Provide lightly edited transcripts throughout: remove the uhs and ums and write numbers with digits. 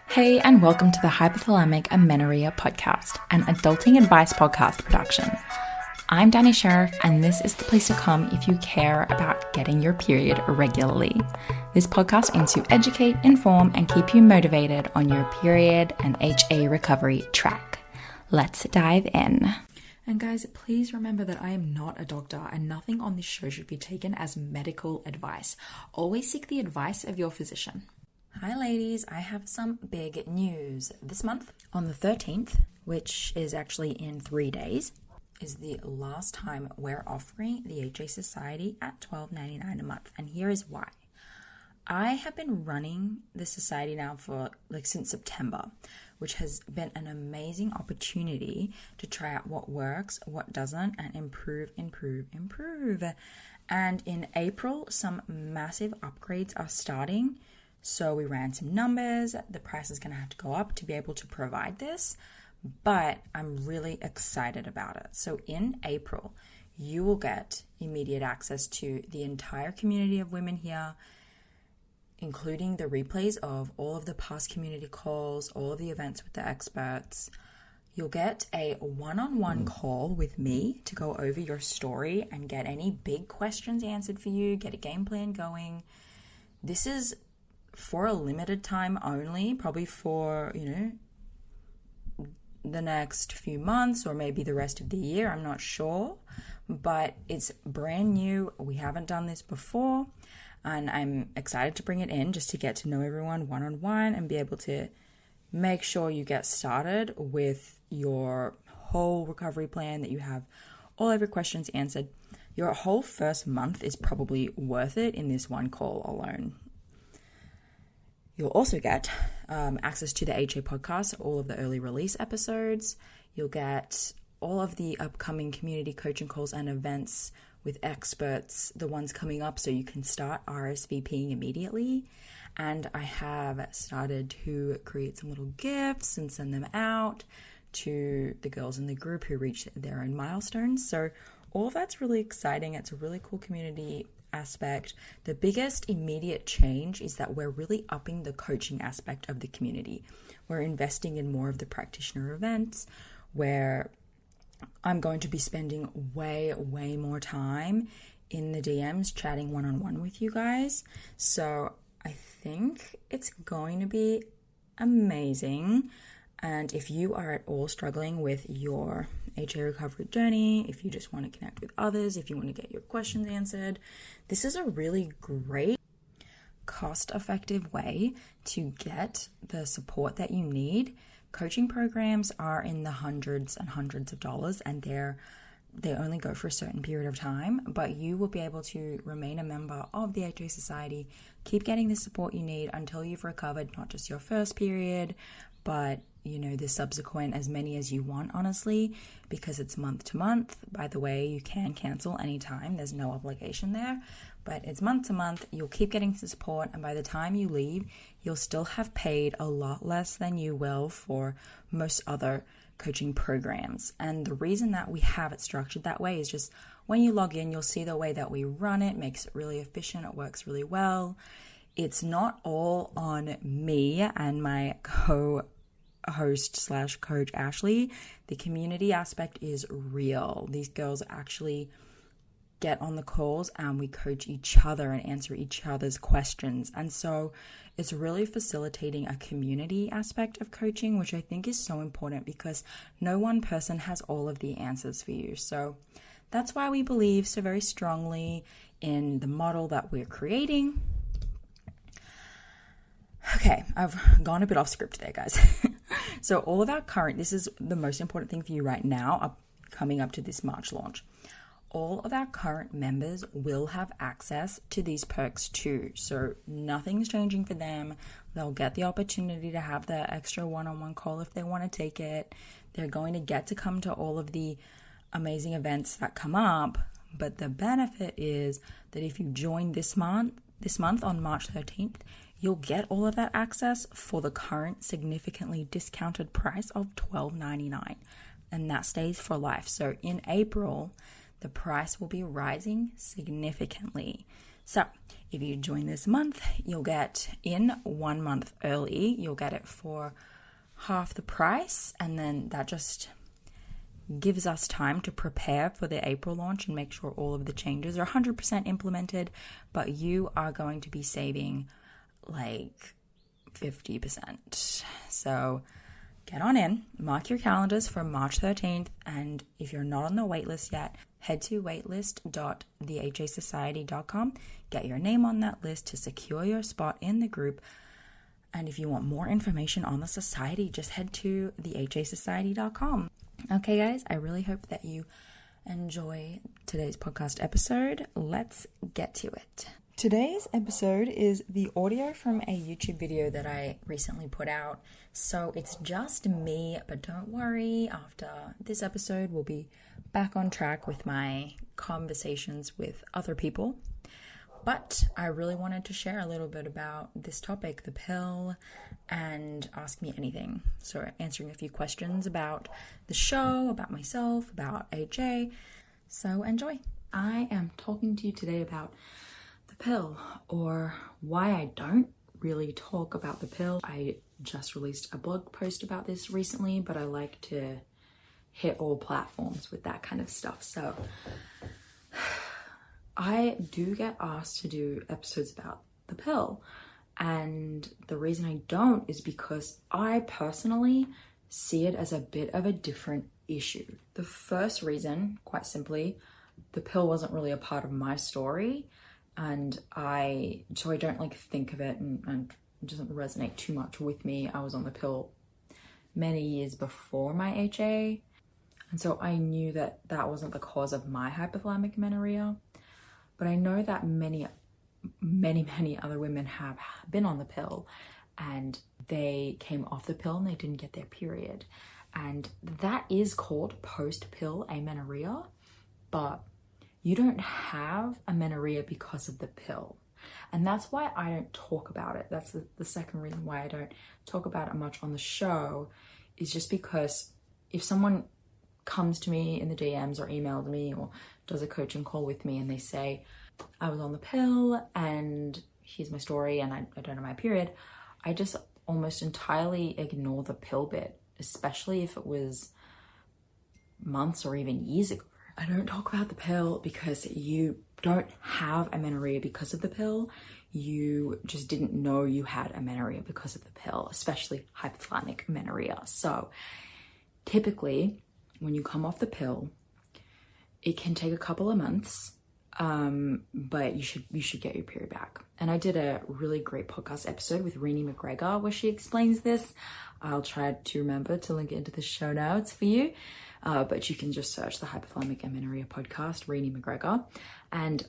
Hey, and welcome to the Hypothalamic Amenorrhea podcast, an adulting advice podcast production. I'm Danny Sheriff, and this is the place to come if you care about getting your period regularly. This podcast aims to educate, inform, and keep you motivated on your period and HA recovery track. Let's dive in. And guys, please remember that I am not a doctor and nothing on this show should be taken as medical advice. Always seek the advice of your physician. Hi ladies, I have some big news. This month, on the 13th, which is actually in 3 days, is the last time we're offering the HA Society at $12.99 a month. And here is why. I have been running the society now for since September, which has been an amazing opportunity to try out what works, what doesn't, and improve. And in April, some massive upgrades are starting. So we ran some numbers. The price is going to have to go up to be able to provide this, but I'm really excited about it. So in April, you will get immediate access to the entire community of women here, including the replays of all of the past community calls, all of the events with the experts. You'll get a one-on-one call with me to go over your story and get any big questions answered for you, get a game plan going. This is for a limited time only, probably for, the next few months or maybe the rest of the year. I'm not sure, but it's brand new. We haven't done this before, and I'm excited to bring it in just to get to know everyone one-on-one and be able to make sure you get started with your whole recovery plan, that you have all of your questions answered. Your whole first month is probably worth it in this one call alone. You'll also get access to the HA podcast, all of the early release episodes. You'll get all of the upcoming community coaching calls and events with experts, the ones coming up, so you can start RSVPing immediately. And I have started to create some little gifts and send them out to the girls in the group who reach their own milestones. So all of that's really exciting. It's a really cool community aspect. The biggest immediate change is that we're really upping the coaching aspect of the community. We're investing in more of the practitioner events, where I'm going to be spending way more time in the DMs chatting one-on-one with you guys. So I think it's going to be amazing. And if you are at all struggling with your HA recovery journey, if you just want to connect with others, if you want to get your questions answered, this is a really great, cost-effective way to get the support that you need. Coaching programs are in the hundreds and hundreds of dollars, and they only go for a certain period of time, but you will be able to remain a member of the HA Society, keep getting the support you need until you've recovered not just your first period, but the subsequent, as many as you want, honestly, because it's month to month. By the way, you can cancel anytime. There's no obligation there, but it's month to month. You'll keep getting support, and by the time you leave, you'll still have paid a lot less than you will for most other coaching programs. And the reason that we have it structured that way is just when you log in, you'll see the way that we run it makes it really efficient. It works really well. It's not all on me and my co-host / coach Ashley. The community aspect is real. These girls actually get on the calls and we coach each other and answer each other's questions. And so it's really facilitating a community aspect of coaching, which I think is so important because no one person has all of the answers for you. So that's why we believe so very strongly in the model that we're creating. Okay, I've gone a bit off script there, guys. So all of our this is the most important thing for you right now, coming up to this March launch. All of our current members will have access to these perks too. So nothing's changing for them. They'll get the opportunity to have the extra one-on-one call if they want to take it. They're going to get to come to all of the amazing events that come up. But the benefit is that if you join this month on March 13th, you'll get all of that access for the current significantly discounted price of $12.99. And that stays for life. So in April, the price will be rising significantly. So if you join this month, you'll get in 1 month early. You'll get it for half the price, and then that just gives us time to prepare for the April launch and make sure all of the changes are 100% implemented, but you are going to be saving like 50%. So get on in, mark your calendars for March 13th, and if you're not on the waitlist yet, head to waitlist.thehasociety.com, get your name on that list to secure your spot in the group. And if you want more information on the society, just head to thehasociety.com. Okay, guys, I really hope that you enjoy today's podcast episode. Let's get to it. Today's episode is the audio from a YouTube video that I recently put out. So it's just me, but don't worry, after this episode, we'll be back on track with my conversations with other people. But I really wanted to share a little bit about this topic, the pill, and ask me anything. So answering a few questions about the show, about myself, about HA. So enjoy. I am talking to you today about the pill, or why I don't really talk about the pill. I just released a blog post about this recently, but I like to hit all platforms with that kind of stuff. So I do get asked to do episodes about the pill, and the reason I don't is because I personally see it as a bit of a different issue. The first reason, quite simply, the pill wasn't really a part of my story, and so I don't think of it and it doesn't resonate too much with me. I was on the pill many years before my HA, and so I knew that that wasn't the cause of my hypothalamic amenorrhea. But I know that many other women have been on the pill and they came off the pill and they didn't get their period. And that is called post-pill amenorrhea, but you don't have amenorrhea because of the pill. And that's why I don't talk about it. That's the second reason why I don't talk about it much on the show, is just because if someone comes to me in the DMs or emailed me or does a coaching call with me and they say, I was on the pill and here's my story and I don't have my period, I just almost entirely ignore the pill bit, especially if it was months or even years ago. I don't talk about the pill because you don't have amenorrhea because of the pill. You just didn't know you had amenorrhea because of the pill, especially hypothalamic amenorrhea. So typically, when you come off the pill, it can take a couple of months, but you should get your period back. And I did a really great podcast episode with Renee McGregor where she explains this. I'll try to remember to link it into the show notes for you, but you can just search the Hypothalamic Amenorrhea podcast, Renee McGregor, and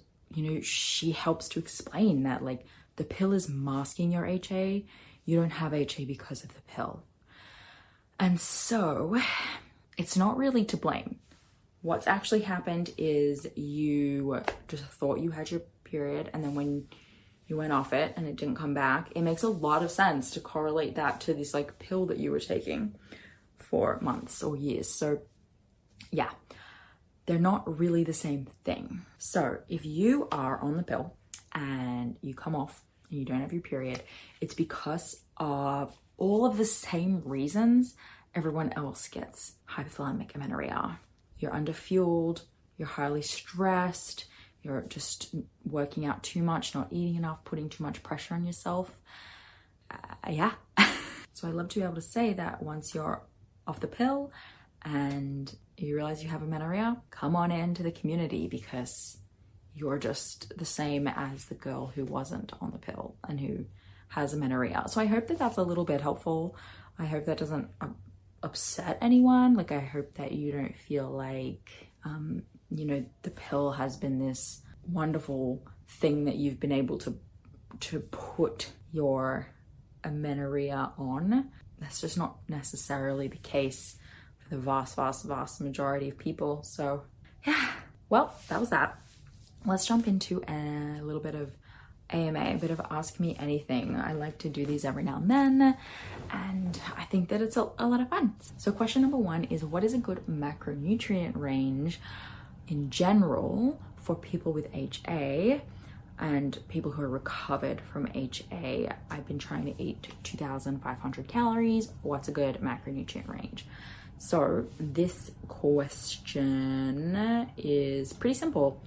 she helps to explain that the pill is masking your HA. You don't have HA because of the pill, and so it's not really to blame. What's actually happened is you just thought you had your period, and then when you went off it and it didn't come back, it makes a lot of sense to correlate that to this pill that you were taking for months or years. So yeah, they're not really the same thing. So if you are on the pill and you come off and you don't have your period, it's because of all of the same reasons everyone else gets hypothalamic amenorrhea. You're underfueled, you're highly stressed, you're just working out too much, not eating enough, putting too much pressure on yourself. Yeah. So I love to be able to say that once you're off the pill and you realize you have amenorrhea, come on into the community because you're just the same as the girl who wasn't on the pill and who has amenorrhea. So I hope that that's a little bit helpful. I hope that doesn't upset anyone. I hope that you don't feel the pill has been this wonderful thing that you've been able to put your amenorrhea on. That's just not necessarily the case for the vast majority of people. So yeah, well, that was that. Let's jump into a little bit of AMA, a bit of Ask Me Anything. I like to do these every now and then, and I think that it's a lot of fun. So question number 1 is, what is a good macronutrient range in general for people with HA? and people who are recovered from HA. I've been trying to eat 2,500 calories. What's a good macronutrient range? So this question is pretty simple.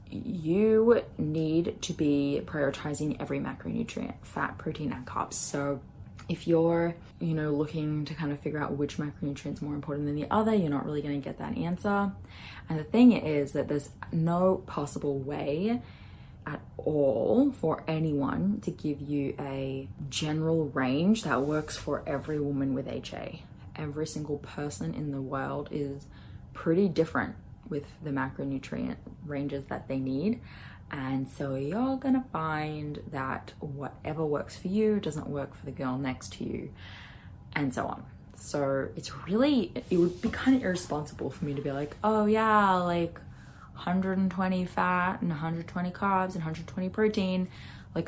You need to be prioritizing every macronutrient, fat, protein, and carbs. So if you're, looking to kind of figure out which macronutrient is more important than the other, you're not really going to get that answer. And the thing is that there's no possible way at all for anyone to give you a general range that works for every woman with HA. Every single person in the world is pretty different with the macronutrient ranges that they need. And so you're gonna find that whatever works for you doesn't work for the girl next to you, and so on. So it would be kind of irresponsible for me to be like, oh yeah, like 120 fat and 120 carbs and 120 protein. I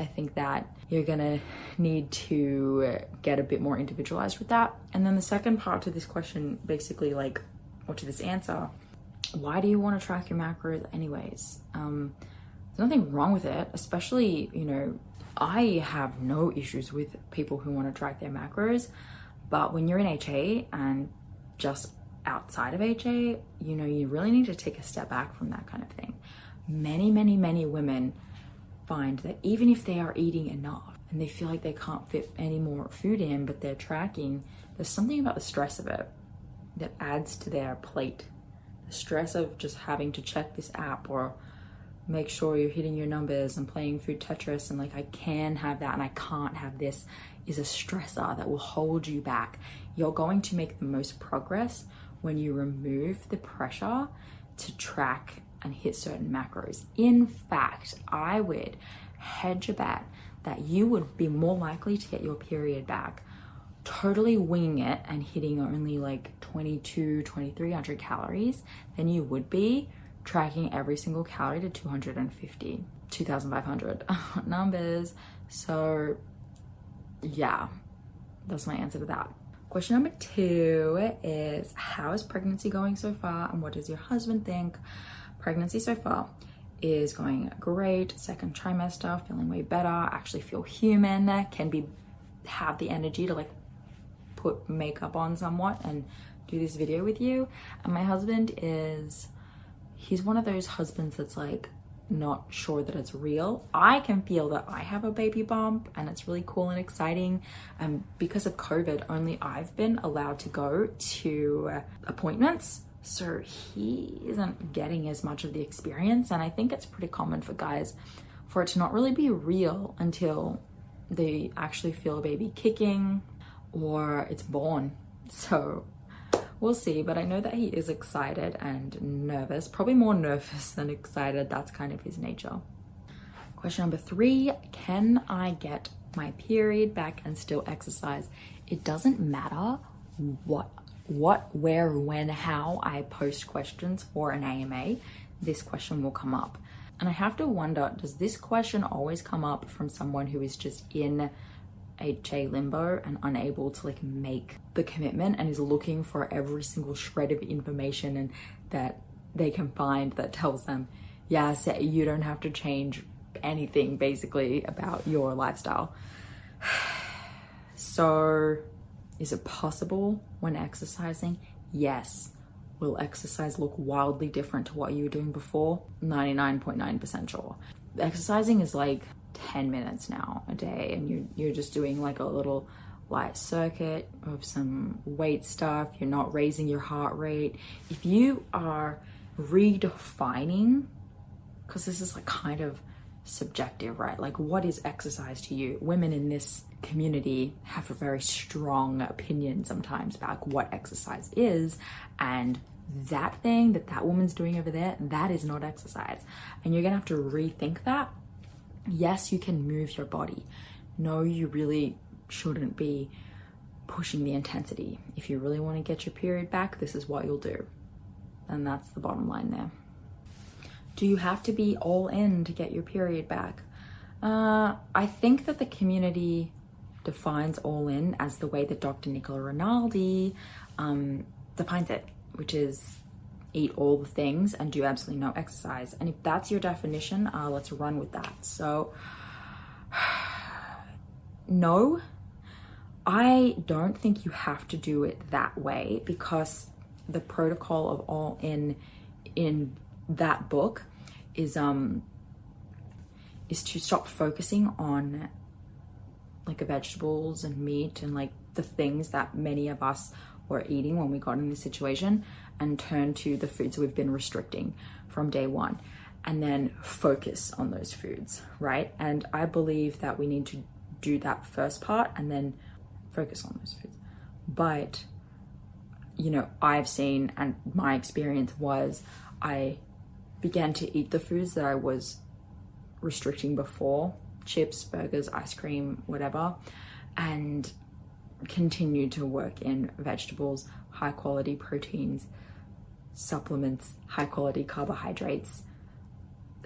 think that you're gonna need to get a bit more individualized with that. And then the second part to this question, basically or to this answer, why do you want to track your macros anyways? There's nothing wrong with it, especially, I have no issues with people who want to track their macros, but when you're in HA and just outside of HA, you really need to take a step back from that kind of thing. Many, many, many women find that even if they are eating enough and they feel like they can't fit any more food in, but they're tracking, there's something about the stress of it that adds to their plate. The stress of just having to check this app or make sure you're hitting your numbers and playing food Tetris and I can have that and I can't have this is a stressor that will hold you back. You're going to make the most progress when you remove the pressure to track and hit certain macros. In fact, I would hedge a bet that you would be more likely to get your period back totally winging it and hitting only 2,300 calories than you would be tracking every single calorie to 2,500 numbers. So yeah, that's my answer to that. Question number 2 is, how is pregnancy going so far and what does your husband think? Pregnancy so far is going great. Second trimester, feeling way better, actually feel human, have the energy to put makeup on somewhat and do this video with you. And my husband he's one of those husbands that's not sure that it's real. I can feel that I have a baby bump and it's really cool and exciting. And because of COVID, only I've been allowed to go to appointments. So he isn't getting as much of the experience. And I think it's pretty common for guys for it to not really be real until they actually feel a baby kicking or it's born. So we'll see, but I know that he is excited and nervous, probably more nervous than excited. That's kind of his nature. Question number 3, can I get my period back and still exercise? It doesn't matter what, where, when, how I post questions for an AMA, this question will come up. And I have to wonder, does this question always come up from someone who is just in HA limbo and unable to make the commitment and is looking for every single shred of information and that they can find that tells them, yes, you don't have to change anything basically about your lifestyle? So is it possible when exercising? Yes. Will exercise look wildly different to what you were doing before? 99.9% sure. Exercising is 10 minutes now a day, and you're just doing a little light circuit of some weight stuff. You're not raising your heart rate. If you are redefining, because this is kind of subjective, right? What is exercise to you? Women in this community have a very strong opinion sometimes about what exercise is, and that thing that woman's doing over there, that is not exercise. And you're gonna have to rethink that. Yes, you can move your body. No, you really shouldn't be pushing the intensity. If you really want to get your period back, this is what you'll do. And that's the bottom line there. Do you have to be all in to get your period back? I think that the community defines all in as the way that Dr. Nicola Rinaldi defines it, which is eat all the things and do absolutely no exercise. And if that's your definition, let's run with that. So no, I don't think you have to do it that way, because the protocol of all in that book is to stop focusing on like vegetables and meat and like the things that many of us were eating when we got in this situation, and turn to the foods we've been restricting from day one, and then focus on those foods, right? And I believe that we need to do that first part and then focus on those foods. But, you know, I've seen, and my experience was, I began to eat the foods that I was restricting before, chips, burgers, ice cream, whatever, and continue to work in vegetables, high quality proteins, supplements, high quality carbohydrates,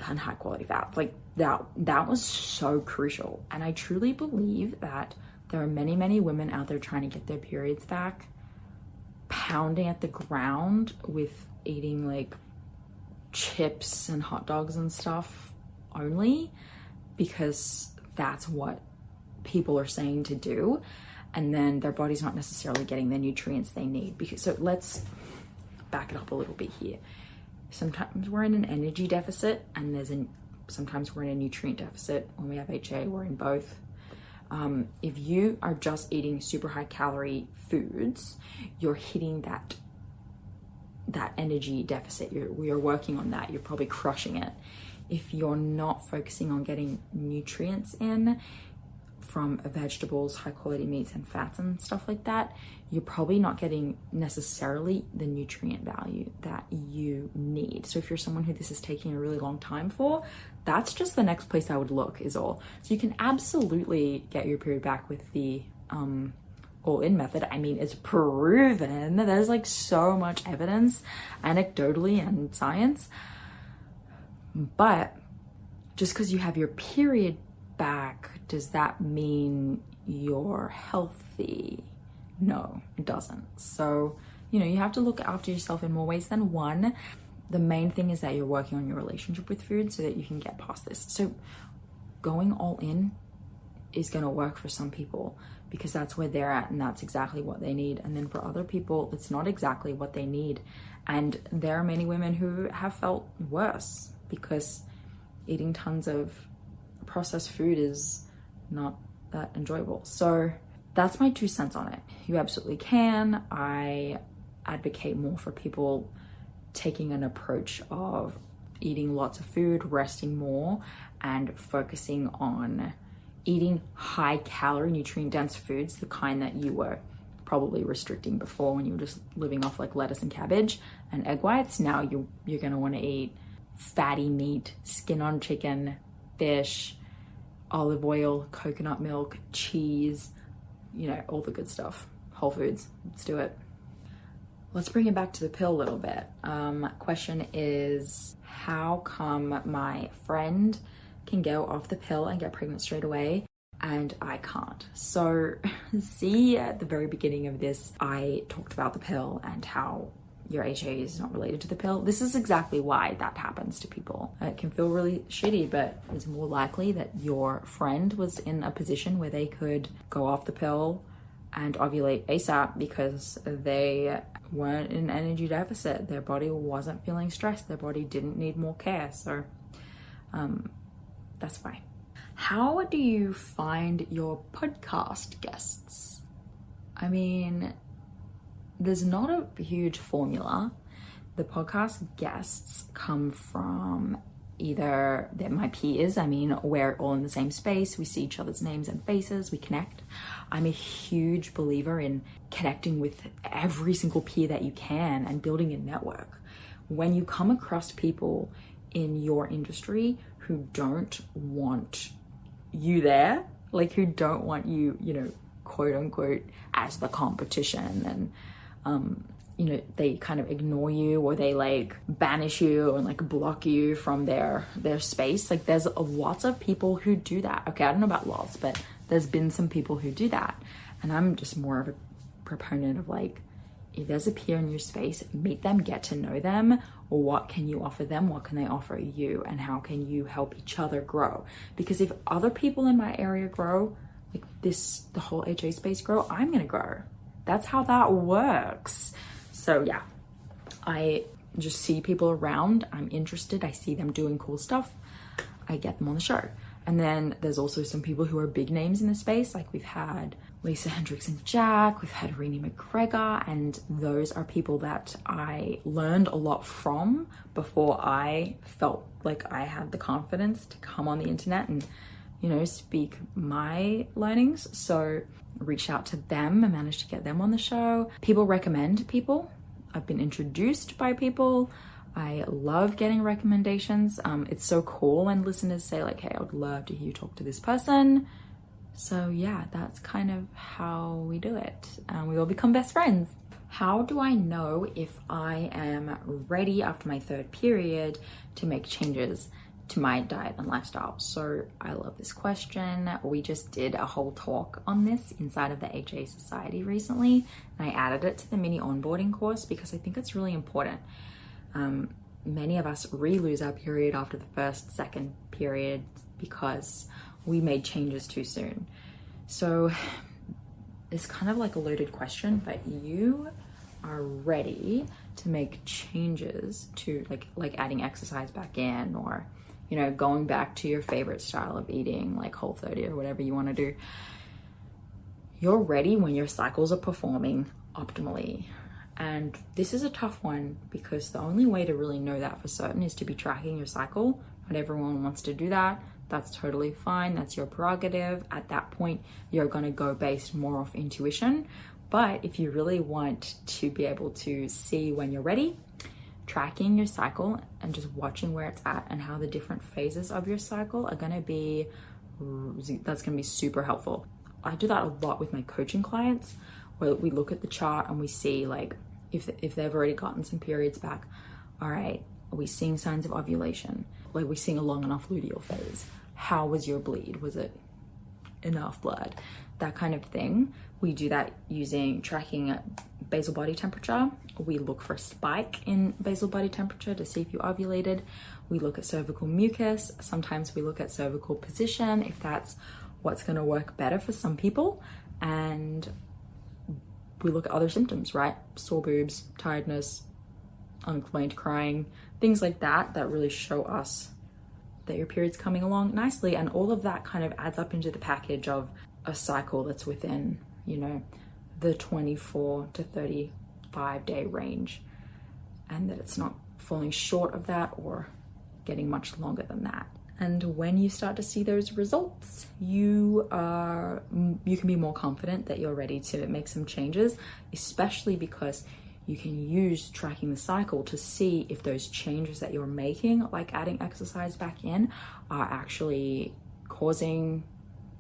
and high quality fats. Like that was so crucial. And I truly believe that there are many, many women out there trying to get their periods back, pounding at the ground with eating like chips and hot dogs and stuff only, because that's what people are saying to do, and then their body's not necessarily getting the nutrients they need. Because, so let's back it up a little bit here. Sometimes we're in an energy deficit, and sometimes we're in a nutrient deficit. When we have HA, we're in both. If you are just eating super high calorie foods, you're hitting that energy deficit. You're working on that. You're probably crushing it. If you're not focusing on getting nutrients in from vegetables, high quality meats and fats and stuff like that, you're probably not getting necessarily the nutrient value that you need. So if you're someone who this is taking a really long time for, that's just the next place I would look, is all. So you can absolutely get your period back with the all-in method. I mean, it's proven. There's like so much evidence, anecdotally and science. But just because you have your period back, does that mean you're healthy? No, it doesn't. So, you know, you have to look after yourself in more ways than one. The main thing is that you're working on your relationship with food so that you can get past this. So going all in is going to work for some people because that's where they're at and that's exactly what they need. And then for other people, it's not exactly what they need. And there are many women who have felt worse because eating tons of processed food is not that enjoyable. So that's my 2 cents on it. You absolutely can. I advocate more for people taking an approach of eating lots of food, resting more, and focusing on eating high calorie, nutrient dense foods, the kind that you were probably restricting before when you were just living off like lettuce and cabbage and egg whites. Now you're going to want to eat fatty meat, skin on chicken, fish, olive oil, coconut milk, cheese, you know, all the good stuff. Whole foods. Let's do it. Let's bring it back to the pill a little bit. Question is, how come my friend can go off the pill and get pregnant straight away and I can't? So see, at the very beginning of this, I talked about the pill and how your HA is not related to the pill. This is exactly why that happens to people. It can feel really shitty, but it's more likely that your friend was in a position where they could go off the pill and ovulate ASAP because they weren't in energy deficit. Their body wasn't feeling stressed. Their body didn't need more care. So that's fine. How do you find your podcast guests? I mean, there's not a huge formula. The podcast guests come from either they're my peers. I mean, we're all in the same space. We see each other's names and faces. We connect. I'm a huge believer in connecting with every single peer that you can and building a network. When you come across people in your industry who don't want you there, like who don't want you, you know, quote unquote, as the competition, and you know, they kind of ignore you or they like banish you and like block you from their space. Like there's lots of people who do that. Okay, I don't know about lots, but there's been some people who do that. And I'm just more of a proponent of like, if there's a peer in your space, meet them, get to know them. What can you offer them? What can they offer you? And how can you help each other grow? Because if other people in my area grow, like this, the whole HA space grow, I'm gonna grow. That's how that works. So yeah, I just see people around, I'm interested, I see them doing cool stuff, I get them on the show. And then there's also some people who are big names in the space, like we've had Lisa Hendricks and Jack, we've had Renee McGregor, and those are people that I learned a lot from before I felt like I had the confidence to come on the internet and, you know, speak my learnings. So I reached out to them and managed to get them on the show. People recommend people. I've been introduced by people. I love getting recommendations. It's so cool when listeners say like, hey, I would love to hear you talk to this person. So yeah, that's kind of how we do it. We all become best friends. How do I know if I am ready after my third period to make changes to my diet and lifestyle? So I love this question. We just did a whole talk on this inside of the HA Society recently, and I added it to the mini onboarding course because I think it's really important. Many of us lose our period after the first, second period because we made changes too soon. So it's kind of like a loaded question, but you are ready to make changes to like adding exercise back in, or, you know, going back to your favorite style of eating, like Whole30 or whatever you want to do. You're ready when your cycles are performing optimally. And this is a tough one because the only way to really know that for certain is to be tracking your cycle. Not everyone wants to do that. That's totally fine. That's your prerogative. At that point, you're going to go based more off intuition. But if you really want to be able to see when you're ready, tracking your cycle and just watching where it's at and how the different phases of your cycle are going to be, that's going to be super helpful. I do that a lot with my coaching clients, where we look at the chart and we see like if they've already gotten some periods back. All right, are we seeing signs of ovulation? Like, we seeing a long enough luteal phase? How was your bleed? Was it enough blood? That kind of thing. We do that using tracking basal body temperature. We look for a spike in basal body temperature to see if you ovulated. We look at cervical mucus. Sometimes we look at cervical position if that's what's going to work better for some people. And we look at other symptoms, right? Sore boobs, tiredness, unexplained crying, things like that really show us that your period's coming along nicely. And all of that kind of adds up into the package of a cycle that's within, you know, the 24 to 35 day range, and that it's not falling short of that or getting much longer than that. And when you start to see those results, you can be more confident that you're ready to make some changes, especially because you can use tracking the cycle to see if those changes that you're making, like adding exercise back in, are actually causing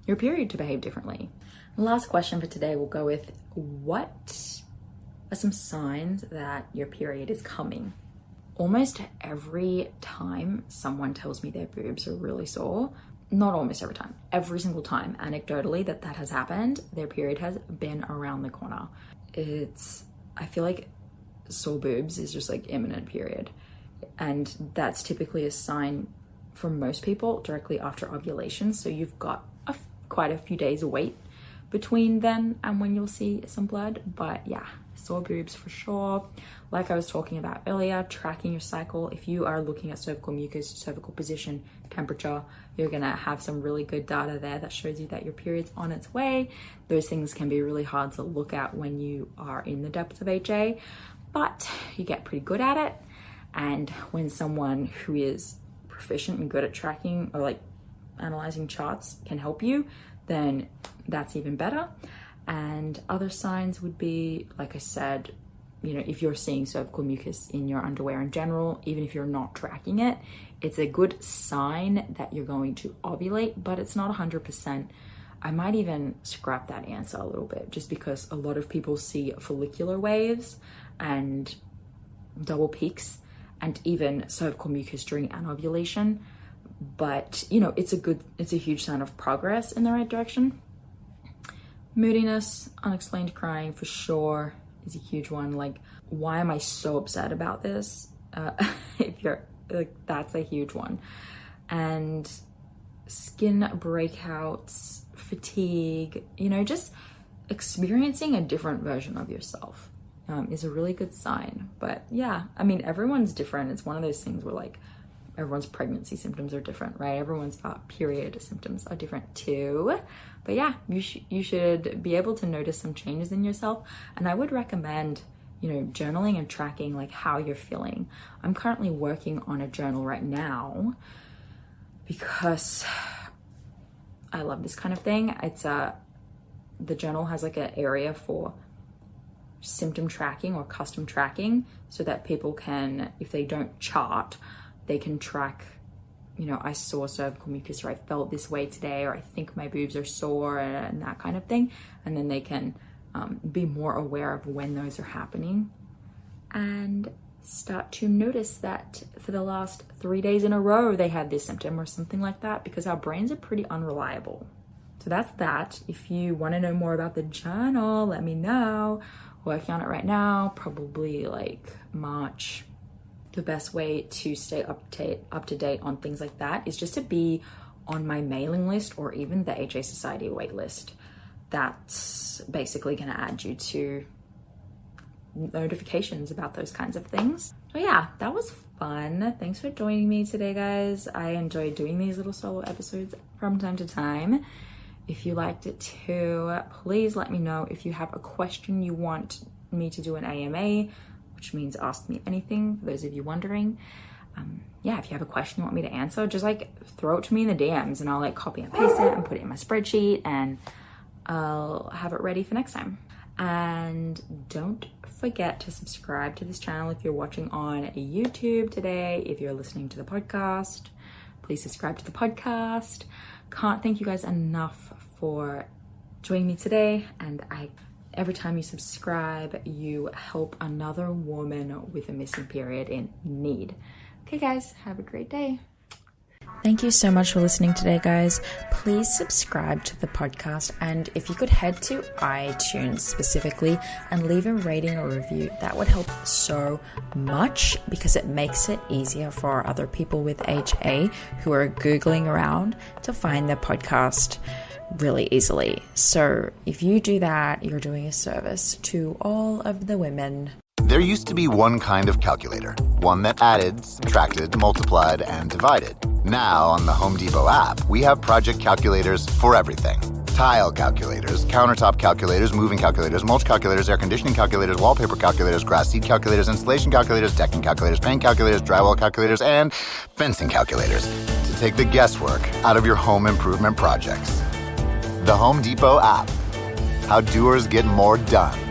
your period to behave differently. The last question for today will go with, what are some signs that your period is coming? Almost every time someone tells me their boobs are really sore, not almost every time, every single time, anecdotally, that has happened, their period has been around the corner. I feel like sore boobs is just like imminent period. And that's typically a sign for most people directly after ovulation. So you've got quite a few days of wait between then and when you'll see some blood. But yeah, sore boobs for sure. Like I was talking about earlier, tracking your cycle. If you are looking at cervical mucus, cervical position, temperature, you're gonna have some really good data there that shows you that your period's on its way. Those things can be really hard to look at when you are in the depths of HA, but you get pretty good at it. And when someone who is proficient and good at tracking or like analyzing charts can help you, then that's even better. And other signs would be, like I said, you know, if you're seeing cervical mucus in your underwear in general, even if you're not tracking it, it's a good sign that you're going to ovulate, but it's not 100%. I might even scrap that answer a little bit, just because a lot of people see follicular waves and double peaks and even cervical mucus during anovulation. But, you know, it's a huge sign of progress in the right direction. Moodiness, unexplained crying for sure. is a huge one. Like, why am I so upset about this? If you're like, that's a huge one. And skin breakouts, fatigue, just experiencing a different version of yourself is a really good sign. But yeah, I mean, everyone's different. It's one of those things where like everyone's pregnancy symptoms are different, right? Everyone's period symptoms are different too. But yeah, you should be able to notice some changes in yourself. And I would recommend, journaling and tracking like how you're feeling. I'm currently working on a journal right now because I love this kind of thing. It's the journal has like an area for symptom tracking or custom tracking so that people can, if they don't chart, they can track, I saw cervical mucus, or I felt this way today, or I think my boobs are sore, and that kind of thing. And then they can be more aware of when those are happening and start to notice that for the last 3 days in a row they had this symptom or something like that, because our brains are pretty unreliable. So that's that. If you want to know more about the journal, let me know. Working on it right now, probably like March. The best way to stay up to date on things like that is just to be on my mailing list or even the HA Society wait list. That's basically going to add you to notifications about those kinds of things. So yeah, that was fun. Thanks for joining me today, guys. I enjoy doing these little solo episodes from time to time. If you liked it too, please let me know. If you have a question you want me to do an AMA, which means ask me anything, for those of you wondering. Yeah, if you have a question you want me to answer, just like throw it to me in the DMs and I'll like copy and paste it and put it in my spreadsheet and I'll have it ready for next time. And don't forget to subscribe to this channel if you're watching on YouTube today. If you're listening to the podcast, please subscribe to the podcast. Can't thank you guys enough for joining me today. And every time you subscribe, you help another woman with a missing period in need. Okay, guys, have a great day. Thank you so much for listening today, guys. Please subscribe to the podcast, and if you could head to iTunes specifically and leave a rating or review, that would help so much because it makes it easier for other people with HA who are Googling around to find the podcast really easily. So if you do that, you're doing a service to all of the women. There used to be one kind of calculator, one that added, subtracted, multiplied, and divided. Now, on the Home Depot app, we have project calculators for everything. Tile calculators, countertop calculators, moving calculators, mulch calculators, air conditioning calculators, wallpaper calculators, grass seed calculators, installation calculators, decking calculators, paint calculators, drywall calculators, and fencing calculators to take the guesswork out of your home improvement projects. The Home Depot app. How doers get more done.